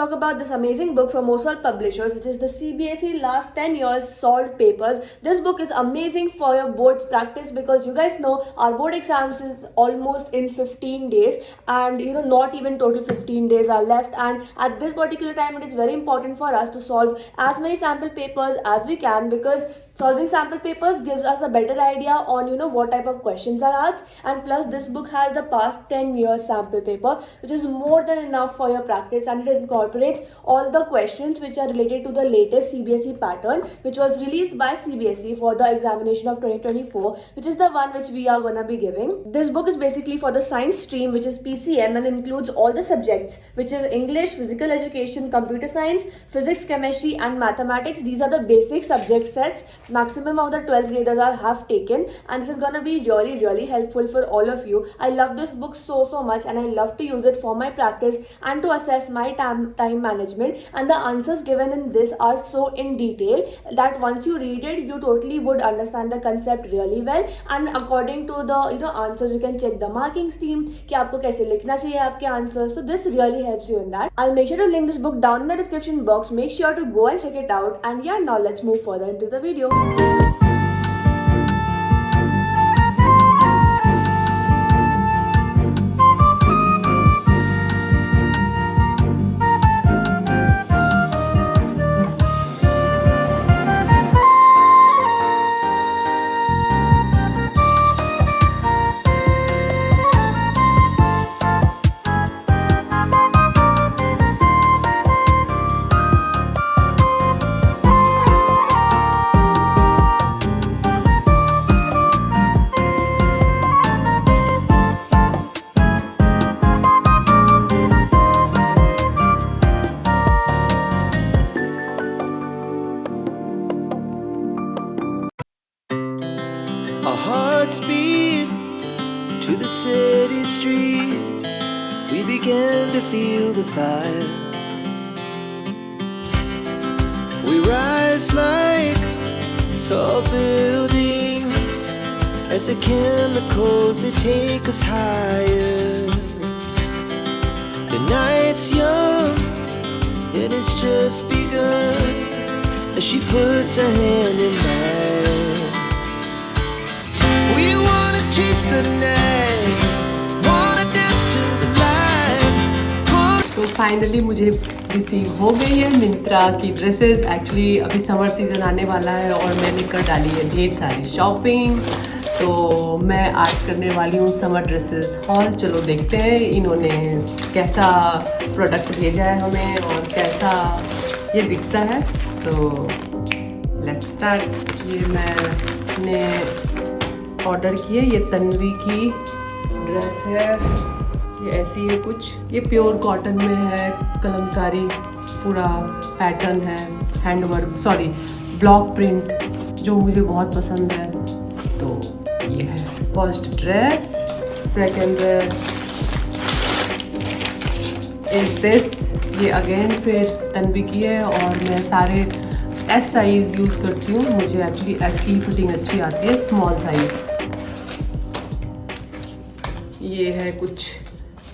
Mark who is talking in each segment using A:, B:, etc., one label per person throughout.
A: talk about this amazing book from Oswald Publishers, which is the CBSE Last 10 Years Solved Papers. This book is amazing for your boards practice because you guys know our board exams is almost in 15 days, and not even total 15 days are left, and at this particular time it is very important for us to solve as many sample papers as we can, because solving sample papers gives us a better idea on what type of questions are asked. And plus this book has the past 10 years sample paper, which is more than enough for your practice, and it incorporates all the questions which are related to the latest CBSE pattern, which was released by CBSE for the examination of 2024, which is the one which we are gonna be giving. This book is basically for the science stream, which is PCM, and includes all the subjects, which is English, physical education, computer science, physics, chemistry and mathematics. These are the basic subject sets maximum of the 12th graders have taken, and this is gonna be really helpful for all of you. I love this book so much, and I love to use it for my practice and to assess my time management, and the answers given in this are so in detail that once you read it you totally would understand the concept really well, and according to the answers you can check the marking scheme कि आपको कैसे लिखना चाहिए आपके answers. So this really helps you in that. I'll make sure to link this book down in the description box. Make sure to go and check it out, and yeah, now let's move further into the video.
B: Our hearts beat to the city streets. We began to feel the fire. We rise like tall buildings as the chemicals they take us higher. The night's young and it's just begun as she puts her hand in mine. We wanna chase the night, wanna dance to the light.
C: तो finally मुझे receive हो गई है मिंत्रा की dresses. Actually अभी summer season आने वाला है और मैंने कर डाली है ढेर सारी शॉपिंग. तो मैं आज करने वाली हूँ समर ड्रेसेस हॉल. चलो देखते हैं इन्होंने कैसा प्रोडक्ट भेजा है हमें और कैसा ये दिखता है. So let's start. ये मैंने ऑर्डर की है, ये तन्वी की ड्रेस है. ये ऐसी है कुछ. ये प्योर कॉटन में है, कलमकारी पूरा पैटर्न है, हैंडवर्क सॉरी ब्लॉक प्रिंट जो मुझे बहुत पसंद है. तो ये है first dress. Second dress is this. ये अगेन फिर तन्वी की है और मैं सारे एस साइज़ यूज़ करती हूँ. मुझे एक्चुअली एस की फिटिंग अच्छी आती है, स्मॉल साइज़. ये है कुछ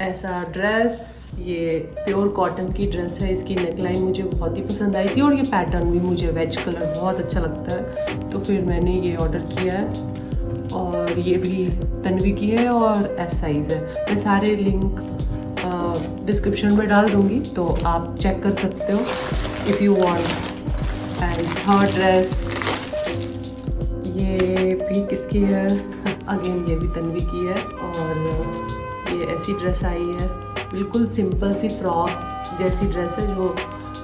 C: ऐसा ड्रेस. ये प्योर कॉटन की ड्रेस है. इसकी नेकलाइन मुझे बहुत ही पसंद आई थी और ये पैटर्न भी मुझे वेज कलर बहुत अच्छा लगता है. तो फिर मैंने ये ऑर्डर किया है और ये भी तन्वी की है और एस साइज़ है. मैं सारे लिंक डिस्क्रिप्शन में डाल दूँगी तो आप चेक कर सकते हो if you want. And third dress ये भी किसकी है, अगेन ये भी तन्वी की है. और ये ऐसी ड्रेस आई है, बिल्कुल सिंपल सी फ्रॉक जैसी ड्रेस है जो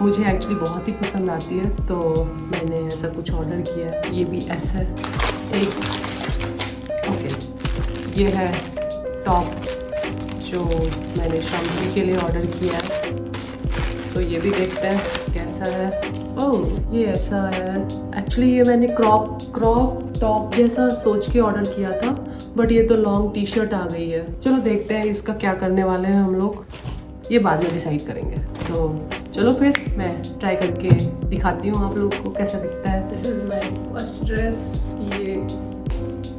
C: मुझे एक्चुअली बहुत ही पसंद आती है. तो मैंने ऐसा कुछ ऑर्डर किया है. ये भी एस है एक. ओके, ये है टॉप जो मैंने शादी के लिए ऑर्डर किया है. तो ये भी देखते हैं कैसा है. ओह, ये ऐसा है. एक्चुअली ये मैंने क्रॉप टॉप जैसा सोच के ऑर्डर किया था, बट ये तो लॉन्ग टी शर्ट आ गई है. चलो देखते हैं इसका क्या करने वाले हैं हम लोग. ये बाद में डिसाइड करेंगे. तो चलो फिर मैं ट्राई करके दिखाती हूँ आप लोगों को कैसा दिखता है. This is my first dress. ये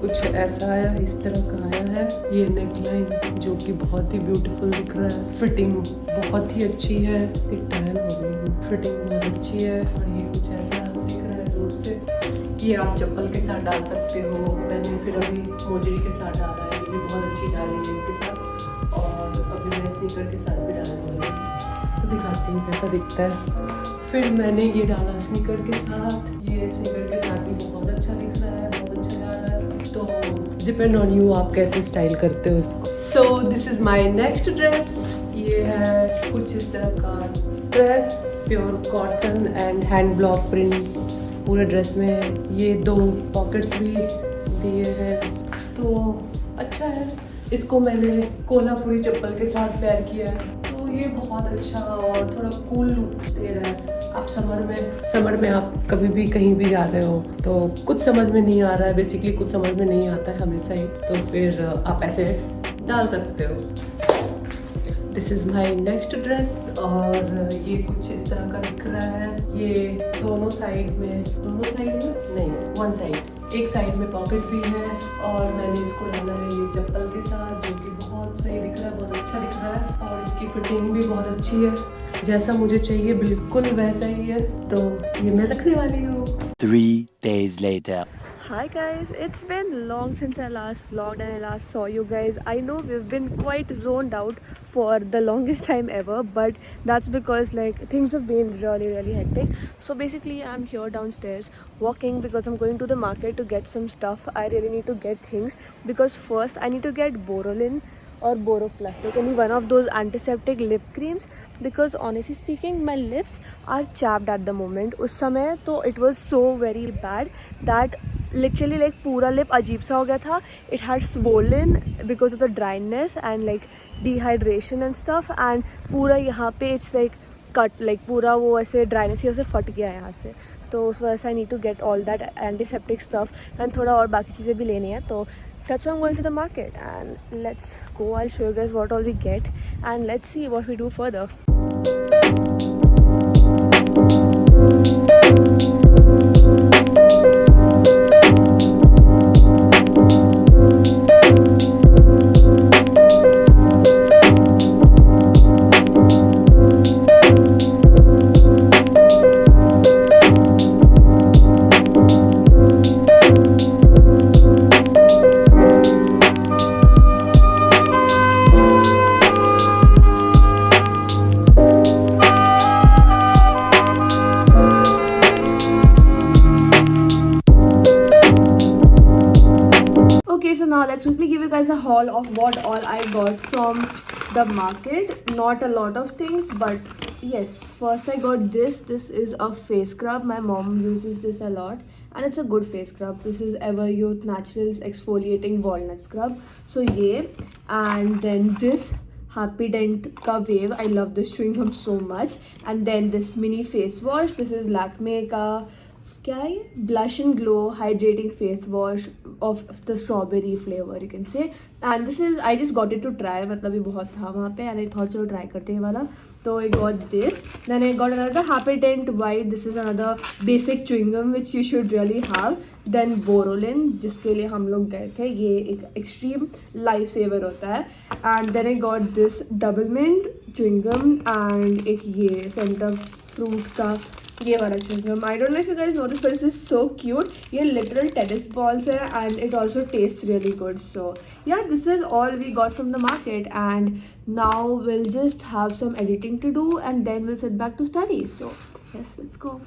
C: कुछ ऐसा आया, इस तरह का आया है ये नेकलाइन, जो कि बहुत ही ब्यूटीफुल दिख रहा है। फिटिंग बहुत ही अच्छी है, टैन हो गई हूँ, फिटिंग बहुत अच्छी है। और ये कुछ ऐसा दिख रहा है दूर से। ये आप चप्पल के साथ डाल सकते हो। मैंने फिर अभी मोजरी के साथ डाला है, ये भी बहुत अच्छी डाली है इसके साथ। और अभी मैं स्नीकर के साथ भी डालने वाली हूँ, तो दिखाती हूँ कैसा दिखता है। फिर मैंने ये डाला स्नीकर के साथ, ये स्नीकर के साथ भी बहुत अच्छा दिख रहा है, बहुत अच्छा जा रहा है। तो डिपेंड ऑन यू, आप कैसे स्टाइल करते हो इसको। So this is my next dress. ये है कुछ इस तरह का dress, pure cotton and hand block print पूरे ड्रेस में है। ये 2 पॉकेट्स भी दिए हैं, तो अच्छा है। इसको मैंने कोल्हापुरी चप्पल के साथ पेयर किया है, तो ये बहुत अच्छा और थोड़ा कूल लुक दे रहा है। आप समर में आप कभी भी कहीं भी जा रहे हो तो कुछ समझ में नहीं आ रहा है, बेसिकली कुछ समझ में नहीं आता है हमेशा ही, तो फिर आप ऐसे डाल सकते हो। This is my next dress, और ये कुछ इस तरह का दिख रहा है। ये दोनों साइड में नहीं, वन साइड, एक साइड में पॉकेट भी है। और मैंने इसको डाला है ये चप्पल के साथ, जो कि बहुत सही दिख रहा है, बहुत अच्छा दिख रहा है। और इसकी फिटिंग भी बहुत अच्छी है, जैसा मुझे चाहिए बिल्कुल वैसा ही है, तो ये मैं रखने वाली हूँ।
B: 3 days later.
A: Hi guys, it's been long since I last vlogged and I last saw you guys. I know we've been quite zoned out for the longest time ever, but that's because like things have been really hectic. So basically I'm here downstairs walking because I'm going to the market to get some stuff. I really need to get things because first I need to get Borolin or Boro Plus, like any one of those antiseptic lip creams, because honestly speaking my lips are chapped at the moment. उस समय तो it was so very bad that literally like पूरा lip अजीब सा हो गया था. It had swollen because of the dryness and like dehydration and stuff, and पूरा यहाँ पे it's like cut, like पूरा वो ऐसे dryness की वजह से फट गया यहाँ से. तो उस वजह से I need to get all that antiseptic stuff and थोड़ा और बाकी चीज़ें भी लेनी है. तो that's why I'm going to the market, and let's go. I'll show you guys what all we get and let's see what we do further. Okay, so now let's quickly give you guys a haul of what all I got from the market. Not a lot of things, but yes, first I got this. This is a face scrub. My mom uses this a lot and it's a good face scrub. This is Ever Youth Naturals Exfoliating Walnut Scrub. So yeah, and then this Happy Dent ka Wave. I love this chewing gum so much. And then this mini face wash. This is Lakme ka क्या है ये, blush and glow hydrating face wash of the strawberry flavour you can say. And this is I just got it to try, मतलब ये बहुत था वहाँ पे and I thought चलो ट्राई करते हैं वाला. तो I got this. Then I got another happy dent white. This is another basic chewing gum which you should really have. Then Boroline, जिसके लिए हम लोग गए थे, ये एक एक्सट्रीम लाइफ सेवर होता है. And then I got this double mint chewing gum and एक ये सेंटर फ्रूट का ये वाला chewing gum. I don't know if you guys know this, but this is so cute. ये लिटरल टेनिस बॉल्स है and it also taste really good. So yeah this is all we got from the market and now will just have some editing to do and then will sit back to study. So yes, let's go.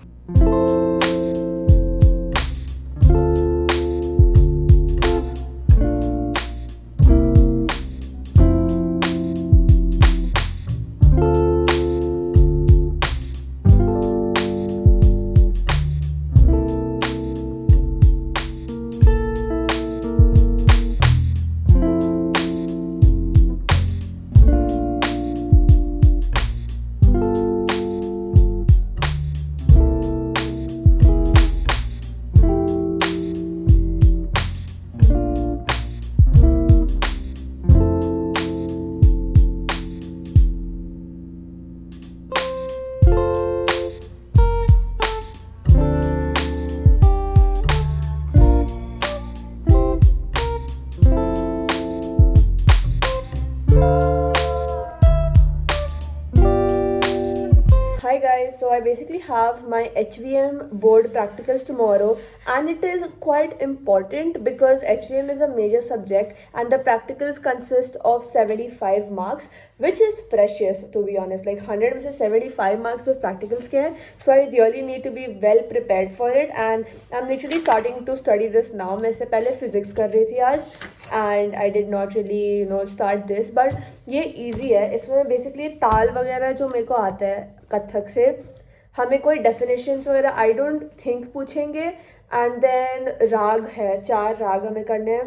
A: I basically have my HVM board practicals tomorrow, and it is quite important because HVM is a major subject and the practicals consist of 75 marks, which is precious to be honest. Like 100 versus 75 marks of practicals ke hai. So I really need to be well prepared for it, and I'm literally starting to study this now. मैं इससे पहले physics कर रही थी आज, and I did not really start this, but ये easy है. इसमें basically ताल वगैरह जो मेरे को आता है कथक से, हमें कोई डेफिनेशंस वगैरह आई डोंट थिंक पूछेंगे. एंड देन राग है, 4 राग हमें करने हैं.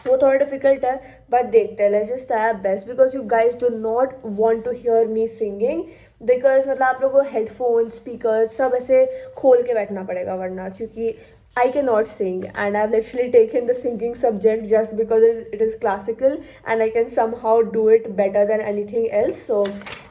A: वो थोड़ा डिफिकल्ट है, बट देखते हैं. Let's just try best because you guys do not want to hear me singing, because मतलब आप लोगों को हेडफोन स्पीकर सब ऐसे खोल के बैठना पड़ेगा, वरना क्योंकि I cannot sing, and I've literally taken the singing subject just because it is classical and I can somehow do it better than anything else. So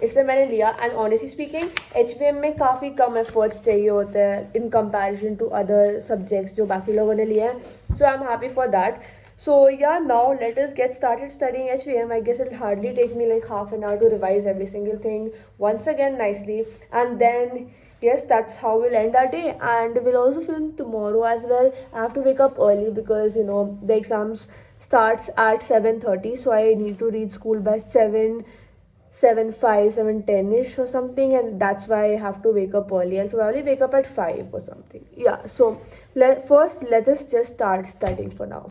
A: इसलिए मैंने लिया. And honestly speaking, HVM में काफ़ी कम efforts चाहिए होते हैं in comparison to other subjects जो बाकी लोगों ने लिए हैं. So I'm happy for that. So yeah, now let us get started studying HVM. I guess it'll hardly take me like half an hour to revise every single thing once again nicely, and then yes, that's how we'll end our day. And we'll also film tomorrow as well. I have to wake up early because the exams starts at 7:30, so I need to reach school by 7:05, 7:10ish or something, and that's why I have to wake up early. I'll probably wake up at 5 or something. Yeah, so let us just start studying for now.